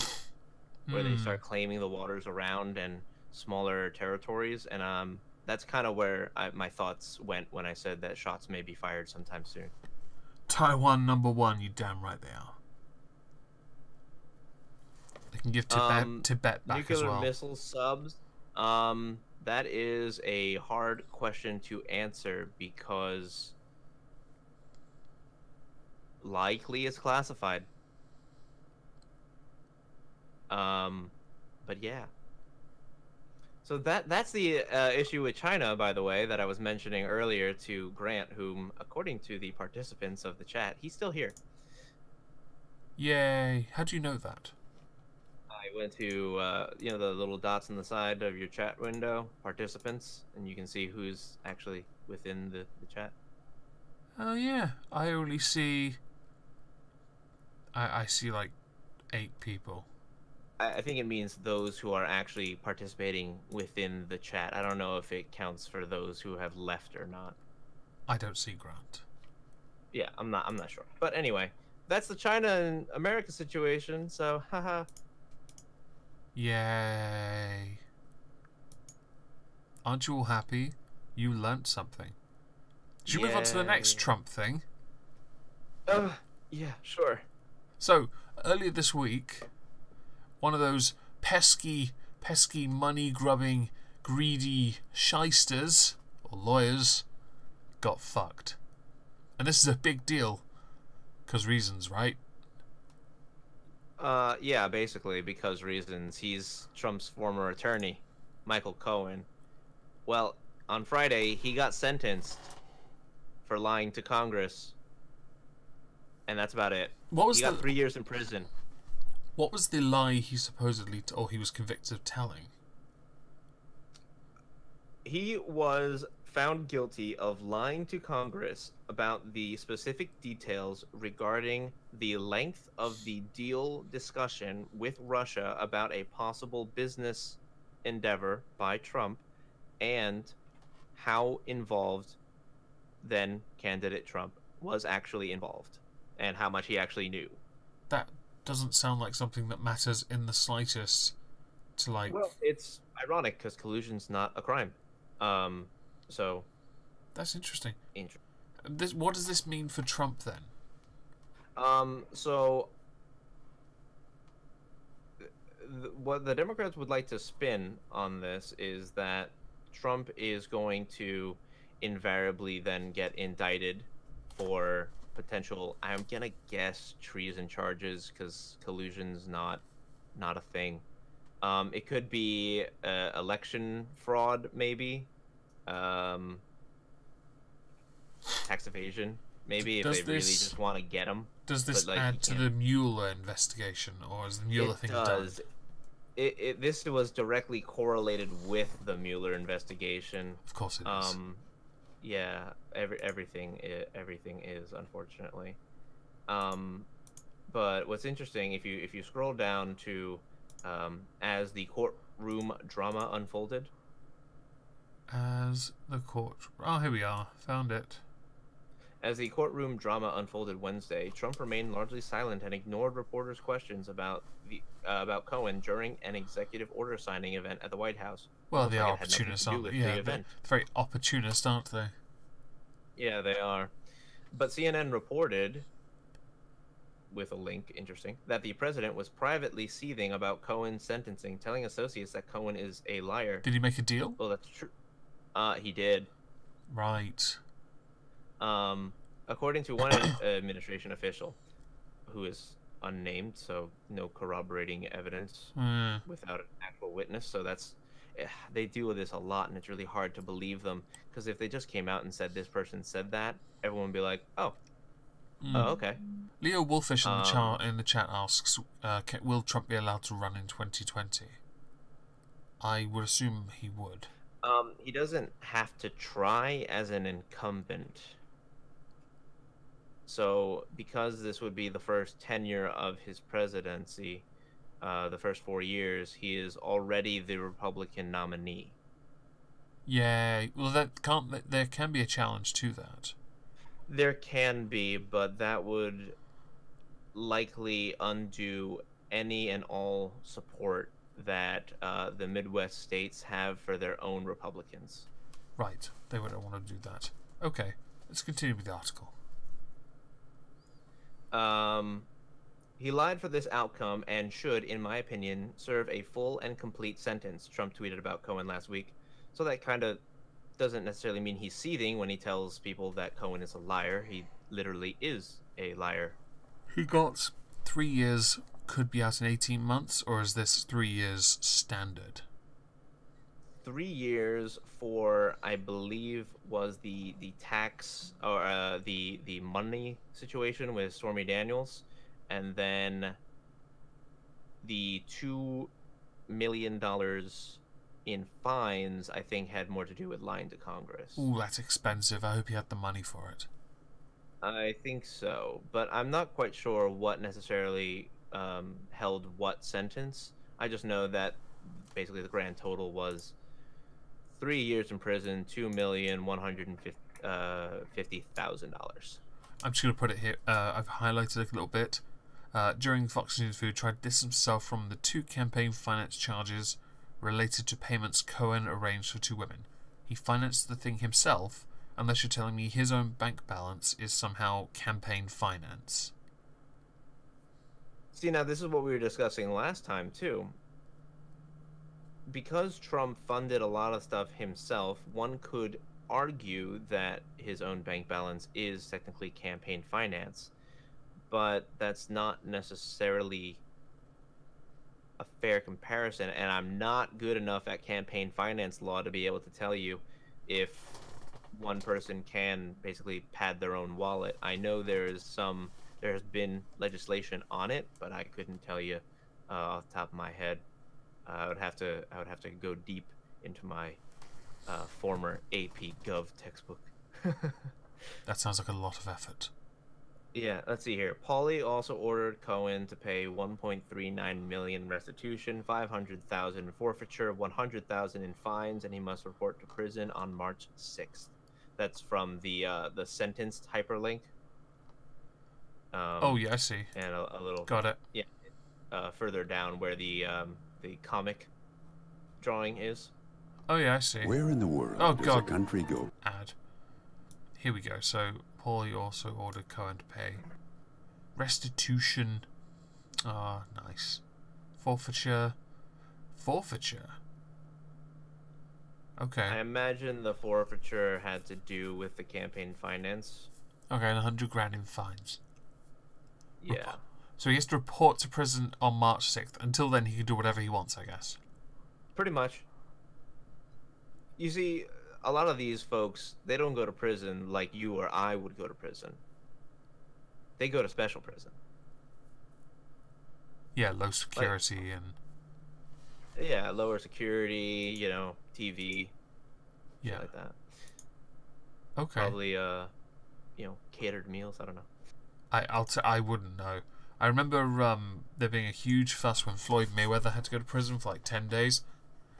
where they start claiming the waters around and smaller territories, and that's kind of where my thoughts went when I said that shots may be fired sometime soon. Taiwan #1, you damn right they are. They can give Tibet back as well. Nuclear missile subs. That is a hard question to answer because likely it's classified. But yeah. So that's the issue with China, by the way, that I was mentioning earlier to Grant, whom, according to the participants of the chat, he's still here. Yay! How do you know that? I went to the little dots on the side of your chat window, participants, and you can see who's actually within the chat. Oh yeah, I only see. I see like 8 people. I think it means those who are actually participating within the chat. I don't know if it counts for those who have left or not. I don't see Grant. Yeah, I'm not sure. But anyway, that's the China and America situation. So, haha. Yay! Aren't you all happy? You learnt something. Should we move on to the next Trump thing? Yeah, sure. So earlier this week, one of those pesky money-grubbing, greedy shysters, or lawyers, got fucked. And this is a big deal, 'cause reasons, right? Yeah, basically, because reasons. He's Trump's former attorney, Michael Cohen. Well, on Friday, he got sentenced for lying to Congress. And that's about it. He got 3 years in prison. What was the lie he supposedly, or he was convicted of telling? He was found guilty of lying to Congress about the specific details regarding the length of the deal discussion with Russia about a possible business endeavor by Trump and how involved then candidate Trump was actually involved and how much he actually knew. That doesn't sound like something that matters in the slightest to like... Well, it's ironic because collusion's not a crime. So... That's interesting. What does this mean for Trump then? So... what the Democrats would like to spin on this is that Trump is going to invariably then get indicted for potential, I'm gonna guess, treason charges, because collusion's not a thing. It could be election fraud, maybe. Tax evasion, maybe, if they really just want to get him. Does this add to the Mueller investigation, or is the Mueller thing done? This was directly correlated with the Mueller investigation. Of course it is. Yeah, everything is, unfortunately. But what's interesting, if you scroll down to as the courtroom drama unfolded. As the court... Oh, here we are. Found it. As the courtroom drama unfolded Wednesday, Trump remained largely silent and ignored reporters' questions about Cohen during an executive order signing event at the White House. Well, they are opportunists, aren't they? Yeah, they're very opportunist, aren't they? Yeah, they are. But CNN reported with a link, interesting, that the president was privately seething about Cohen's sentencing, telling associates that Cohen is a liar. Did he make a deal? Well, that's true. He did. Right. According to one administration official, who is unnamed, so no corroborating evidence without an actual witness. So that's they deal with this a lot, and it's really hard to believe them, because if they just came out and said this person said that, everyone would be like, oh, okay. Leo Wolfish in the chat asks, will Trump be allowed to run in 2020? I would assume he would. He doesn't have to try as an incumbent. So, because this would be the first tenure of his presidency, the first 4 years, he is already the Republican nominee. Yeah, well, there can be a challenge to that. There can be, but that would likely undo any and all support that the Midwest states have for their own Republicans. Right, they wouldn't want to do that. Okay, let's continue with the article. He lied for this outcome and should, in my opinion, serve a full and complete sentence, Trump tweeted about Cohen last week. So that kind of doesn't necessarily mean he's seething when he tells people that Cohen is a liar. He literally is a liar. He got 3 years, could be out in 18 months, or is this 3 years standard? 3 years for, I believe, was the tax or the money situation with Stormy Daniels, and then the $2 million in fines, I think, had more to do with lying to Congress. Ooh, that's expensive. I hope he had the money for it. I think so, but I'm not quite sure what necessarily held what sentence. I just know that basically the grand total was 3 years in prison, $2,150,000. I'm just going to put it here. I've highlighted it a little bit. During Fox News Food, tried to distance himself from the 2 campaign finance charges related to payments Cohen arranged for 2 women. He financed the thing himself, unless you're telling me his own bank balance is somehow campaign finance. See, now this is what we were discussing last time, too. Because Trump funded a lot of stuff himself, one could argue that his own bank balance is technically campaign finance, but that's not necessarily a fair comparison, and I'm not good enough at campaign finance law to be able to tell you if one person can basically pad their own wallet. I know there's been legislation on it, but I couldn't tell you off the top of my head. I would have to go deep into my former AP Gov textbook. That sounds like a lot of effort. Yeah, let's see here. Pauly also ordered Cohen to pay $1.39 million restitution, $500,000 forfeiture, $100,000 in fines, and he must report to prison on March 6th. That's from the sentenced hyperlink. Oh yeah, I see. And a little. Got it. Yeah. Further down where the comic drawing is. Oh yeah, I see. Where in the world does a country go? Ad. Here we go. So Pauly also ordered Cohen to pay restitution. Ah, nice. Forfeiture. Okay. I imagine the forfeiture had to do with the campaign finance. Okay, and $100,000 in fines. Yeah. So he has to report to prison on March 6th. Until then, he can do whatever he wants, I guess. Pretty much. You see, a lot of these folks, they don't go to prison like you or I would go to prison. They go to special prison. Yeah, low security and... Yeah, lower security, TV, yeah, like that. Okay. Probably, catered meals. I don't know. I wouldn't know. I remember there being a huge fuss when Floyd Mayweather had to go to prison for like 10 days.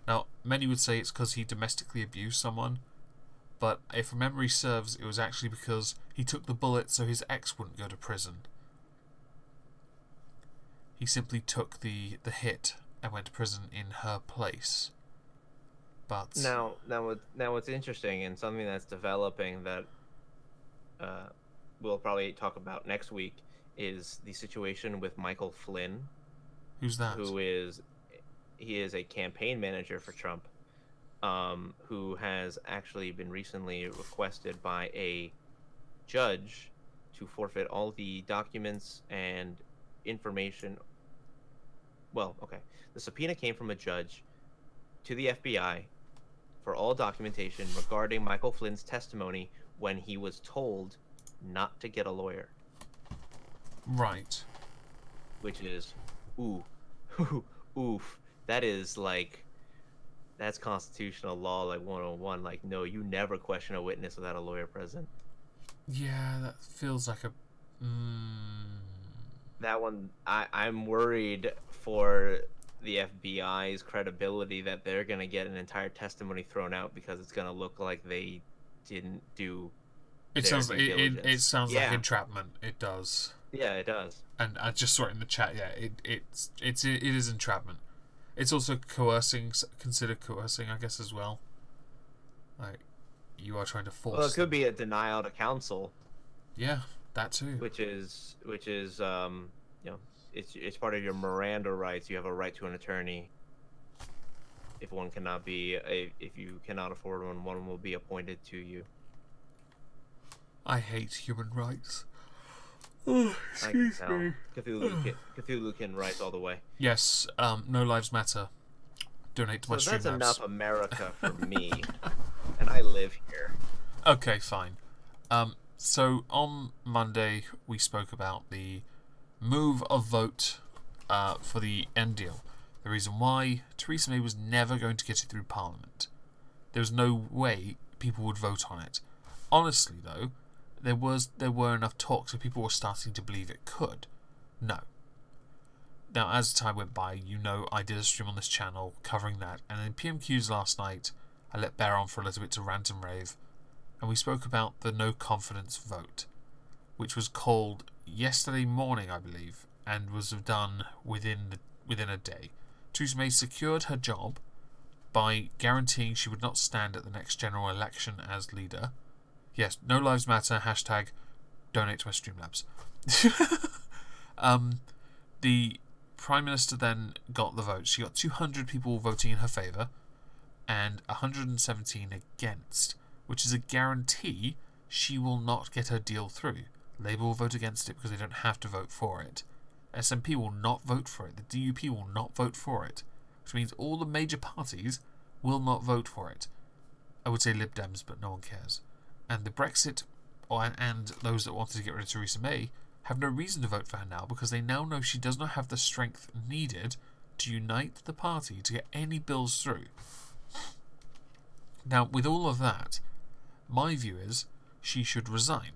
Now, many would say it's because he domestically abused someone, but if memory serves, it was actually because he took the bullet so his ex wouldn't go to prison. He simply took the hit and went to prison in her place. But now what's interesting and something that's developing that we'll probably talk about next week is the situation with Michael Flynn. Who's that? He is a campaign manager for Trump, who has actually been recently requested by a judge to forfeit all the documents and information. Well, okay. The subpoena came from a judge to the FBI for all documentation regarding Michael Flynn's testimony when he was told not to get a lawyer. Right. Which is, oof. That is like, that's constitutional law, like 101. Like, no, you never question a witness without a lawyer present. Yeah, that feels like a... That one, I'm worried for the FBI's credibility that they're going to get an entire testimony thrown out because it's going to look like they didn't do it their sounds due it diligence. sounds like entrapment. It does. Yeah, it does. And I just saw it in the chat. Yeah, it is entrapment. It's also coercing, considered coercing, I guess, as well. Like, you are trying to force. Well, it could be a denial to counsel. Yeah, that too. Which is you know, it's part of your Miranda rights. You have a right to an attorney. If one cannot be, if you cannot afford one, one will be appointed to you. I hate human rights. Excuse me. Cthulhu-Kin rights all the way. Yes, no lives matter. Donate to my Streamlabs. That's enough America for me, and I live here. Okay, fine. So on Monday we spoke about the move of vote for the end deal. The reason why Theresa May was never going to get it through Parliament. There was no way people would vote on it. Honestly, though, there were enough talks that people were starting to believe it could. No. Now, as time went by, you know, I did a stream on this channel covering that, and in PMQs last night, I let Bear on for a little bit to rant and rave, and we spoke about the no confidence vote, which was called yesterday morning, I believe, and was done within a day. Theresa May secured her job by guaranteeing she would not stand at the next general election as leader. Yes, no lives matter, hashtag donate to my Streamlabs. The Prime Minister then got the vote. She got 200 people voting in her favour and 117 against, which is a guarantee she will not get her deal through. Labour will vote against it because they don't have to vote for it. SNP will not vote for it. The DUP will not vote for it, which means all the major parties will not vote for it. I would say Lib Dems, but no one cares. And the Brexit and those that wanted to get rid of Theresa May have no reason to vote for her now because they now know she does not have the strength needed to unite the party to get any bills through. Now, with all of that, my view is she should resign.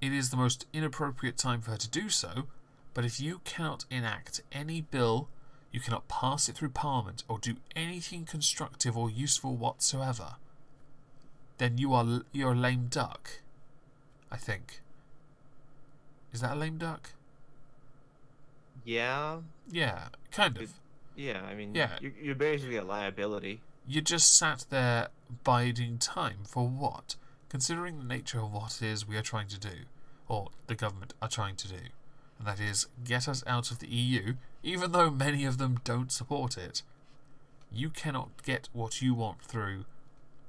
It is the most inappropriate time for her to do so, but if you cannot enact any bill, you cannot pass it through Parliament or do anything constructive or useful whatsoever, then you're a lame duck, I think. Is that a lame duck? Yeah. Yeah, kind of. Yeah, I mean, yeah. You're basically a liability. You just sat there biding time for what? Considering the nature of what it is we are trying to do, or the government are trying to do, and that is get us out of the EU, even though many of them don't support it. You cannot get what you want through.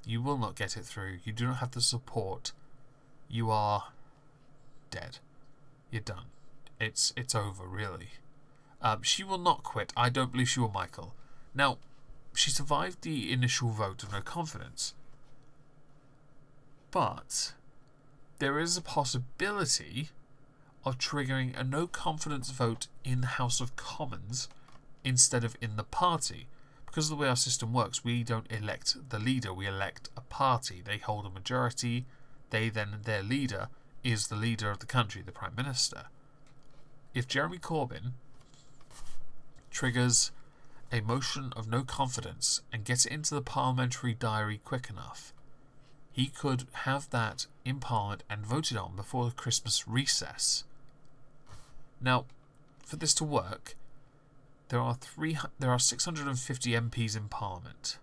You will not get it through. You do not have the support. You are dead. You're done. It's over, really. She will not quit. I don't believe she will, Michael. Now, she survived the initial vote of no confidence. But there is a possibility of triggering a no confidence vote in the House of Commons instead of in the party. Because of the way our system works, we don't elect the leader, we elect a party. They hold a majority, their leader is the leader of the country, the Prime Minister. If Jeremy Corbyn triggers a motion of no confidence and gets it into the parliamentary diary quick enough, he could have that in Parliament and voted on before the Christmas recess. Now, for this to work, there are 650 MPs in Parliament.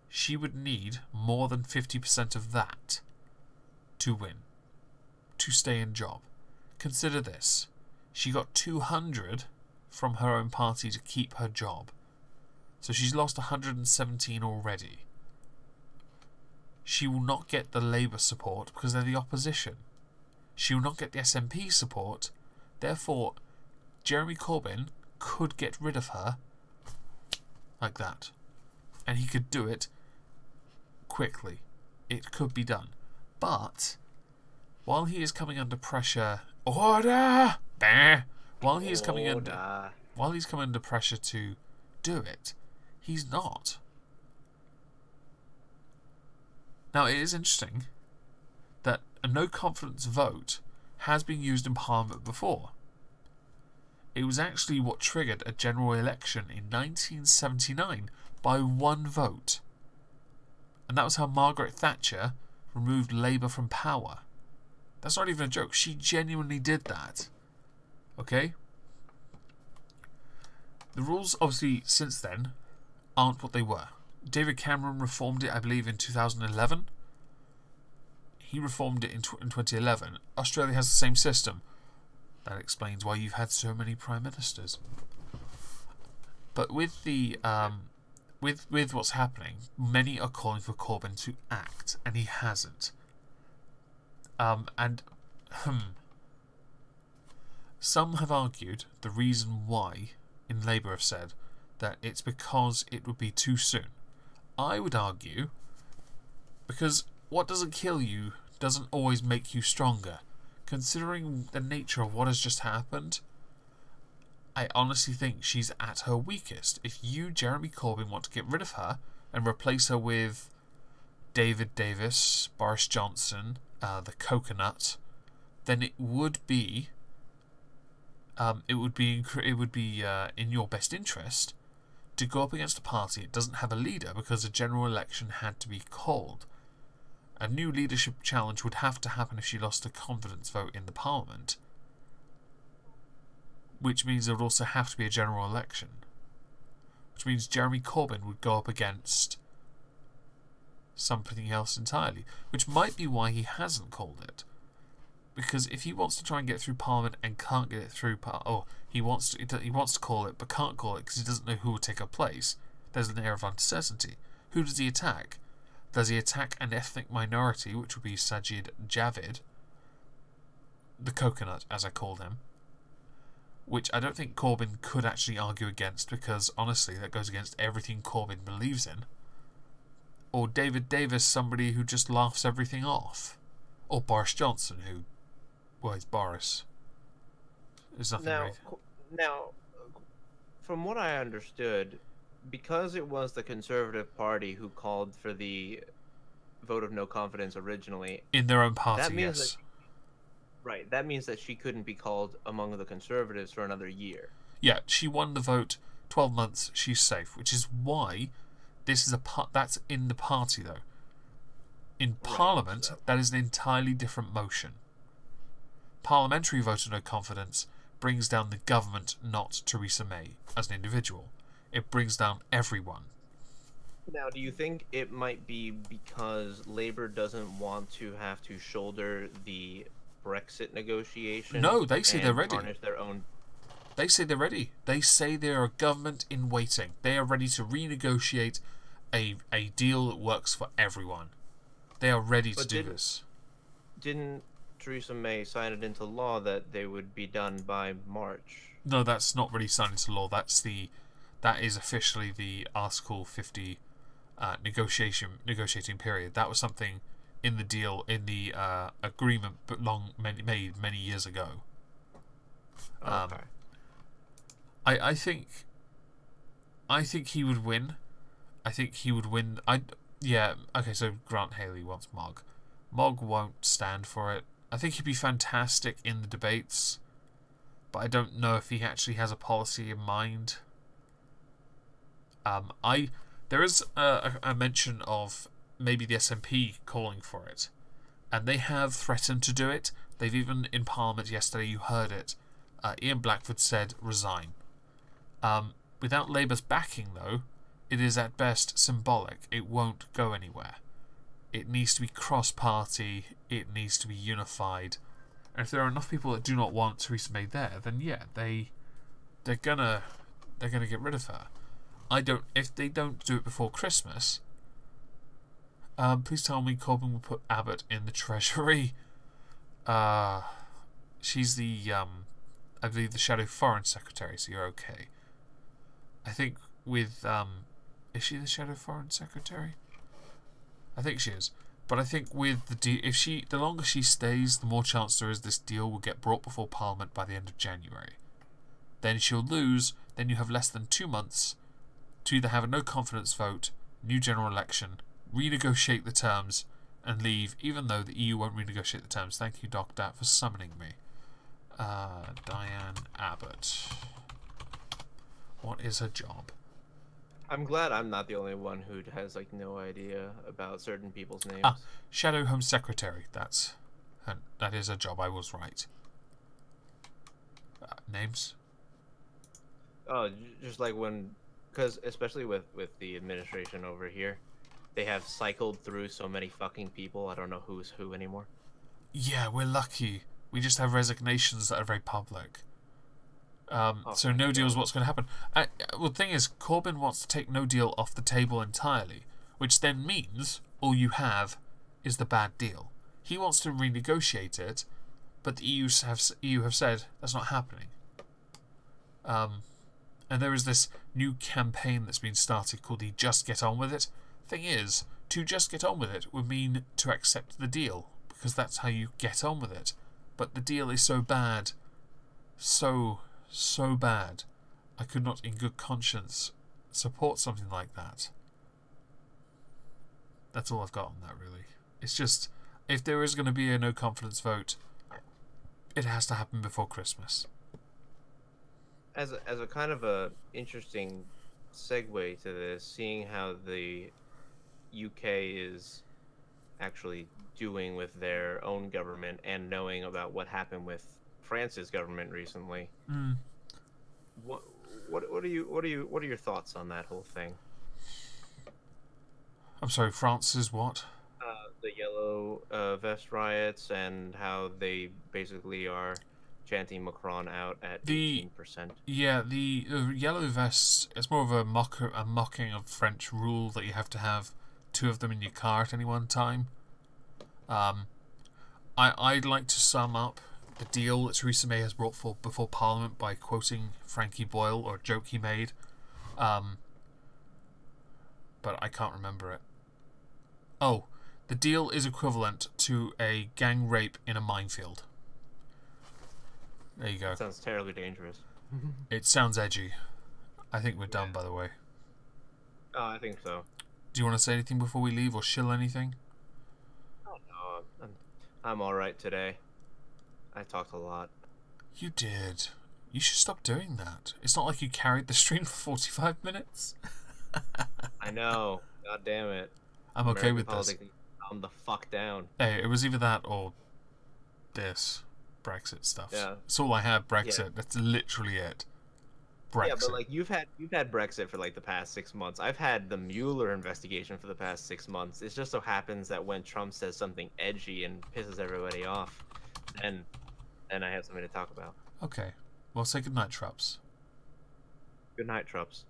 She would need more than 50% of that to win, to stay in job. consider this. She got 200 from her own party to keep her job. So she's lost 117 already. She will not get the Labour support because they're the opposition. She will not get the SNP support. Therefore, Jeremy Corbyn could get rid of her like that. And he could do it quickly. It could be done. But while he is coming under pressure, order! While he is coming under pressure to do it, he's not. Now, it is interesting that a no confidence vote has been used in Parliament before. It was actually what triggered a general election in 1979 by one vote. And that was how Margaret Thatcher removed Labour from power. That's not even a joke. She genuinely did that. Okay? The rules, obviously, since then, aren't what they were. David Cameron reformed it, I believe, in 2011. He reformed it in 2011. Australia has the same system. That explains why you've had so many prime ministers. But with the with what's happening, many are calling for Corbyn to act, and he hasn't. Some have argued the reason why, in Labour have said, that it's because it would be too soon. I would argue because what doesn't kill you doesn't always make you stronger. Considering the nature of what has just happened, I honestly think she's at her weakest. If you, Jeremy Corbyn, want to get rid of her and replace her with David Davis, Boris Johnson, the coconut, then it would be in your best interest to go up against a party that doesn't have a leader because a general election had to be called. A new leadership challenge would have to happen if she lost a confidence vote in the Parliament, which means there would also have to be a general election, which means Jeremy Corbyn would go up against something else entirely, which might be why he hasn't called it. Because if he wants to try and get through Parliament and can't get it through, he wants to call it but can't call it because he doesn't know who will take her place. There's an air of uncertainty. Who does he attack? Does he attack an ethnic minority, which would be Sajid Javid, the coconut, as I call him, which I don't think Corbyn could actually argue against because, honestly, that goes against everything Corbyn believes in. Or David Davis, somebody who just laughs everything off. Or Boris Johnson, who, well, he's Boris. There's nothing Now, from what I understood, because it was the Conservative Party who called for the vote of no confidence originally, in their own party, that means yes. That means that she couldn't be called among the Conservatives for another year. Yeah, she won the vote. 12 months, she's safe, which is why this is that's in the party, though. In Parliament, that is an entirely different motion. Parliamentary vote of no confidence brings down the government, not Theresa May, as an individual. It brings down everyone. Now, do you think it might be because Labour doesn't want to have to shoulder the Brexit negotiation? No, they say they're ready. Their own... They say they're ready. They say they are a government in waiting. They are ready to renegotiate a deal that works for everyone. They are ready to do this. Didn't Theresa May sign it into law that they would be done by March? No, that's not really signed into law. That is officially the Article 50 negotiating period. That was something in the deal, in the agreement, but made many years ago. Okay. I think he would win. I think he would win. Yeah. Okay. So Grant Haley wants Mog. Mog won't stand for it. I think he'd be fantastic in the debates, but I don't know if he actually has a policy in mind. There is a mention of maybe the SNP calling for it, and they have threatened to do it. They've even, in Parliament yesterday, you heard it, Ian Blackford said resign. Without Labour's backing, though, it is at best symbolic. It won't go anywhere. It needs to be cross-party, it needs to be unified, And if there are enough people that do not want Theresa May there, then yeah, they're gonna get rid of her. If they don't do it before Christmas, please tell me Corbyn will put Abbott in the Treasury. She's the I believe the Shadow Foreign Secretary, so you're okay. I think with is she the Shadow Foreign Secretary? I think she is. But I think with the deal, the longer she stays, the more chance there is this deal will get brought before Parliament by the end of January. Then she'll lose. Then you have less than 2 months to either have a no confidence vote, new general election, renegotiate the terms, and leave. Even though the EU won't renegotiate the terms. Thank you, Doc Dat, for summoning me. Diane Abbott. What is her job? I'm glad I'm not the only one who has like no idea about certain people's names. Shadow Home Secretary. That is her job. I was right. Names? Oh, just like because especially with the administration over here, they have cycled through so many fucking people. I don't know who's who anymore. Yeah, we're lucky. We just have resignations that are very public. So no deal is what's going to happen. Well, the thing is, Corbyn wants to take no deal off the table entirely, which then means all you have is the bad deal. He wants to renegotiate it, but the EU have said that's not happening. And there is this new campaign that's been started called the Just Get On With It. Thing is, to just get on with it would mean to accept the deal, because that's how you get on with it. But the deal is so bad, so bad, I could not in good conscience support something like that. That's all I've got on that, really. It's just, if there is going to be a no confidence vote, it has to happen before Christmas. As a kind of a interesting segue to this, seeing how the UK is actually doing with their own government and knowing about what happened with France's government recently. What are your thoughts on that whole thing? I'm sorry, France's what? The yellow vest riots and how they basically are chanting Macron out at 18%. Yeah, the yellow vests. It's more of a mocking of French rule that you have to have 2 of them in your car at any one time. I'd like to sum up the deal that Theresa May has brought before Parliament by quoting Frankie Boyle, or a joke he made. But I can't remember it. Oh, the deal is equivalent to a gang rape in a minefield. There you go. That sounds terribly dangerous. It sounds edgy. I think we're done, by the way. Oh, I think so. Do you want to say anything before we leave, or shill anything? Oh, no, I'm all right today. I talked a lot. You did. You should stop doing that. It's not like you carried the stream for 45 minutes. I know. God damn it. I'm okay with this. Calm the fuck down. Hey, it was either that or this Brexit stuff. Yeah. That's all I had. Brexit. Yeah. That's literally it. Brexit. Yeah, but like you've had Brexit for like the past 6 months. I've had the Mueller investigation for the past 6 months. It just so happens that when Trump says something edgy and pisses everybody off, then I have something to talk about. Okay. Well, say goodnight, Trups. Good night, Trups.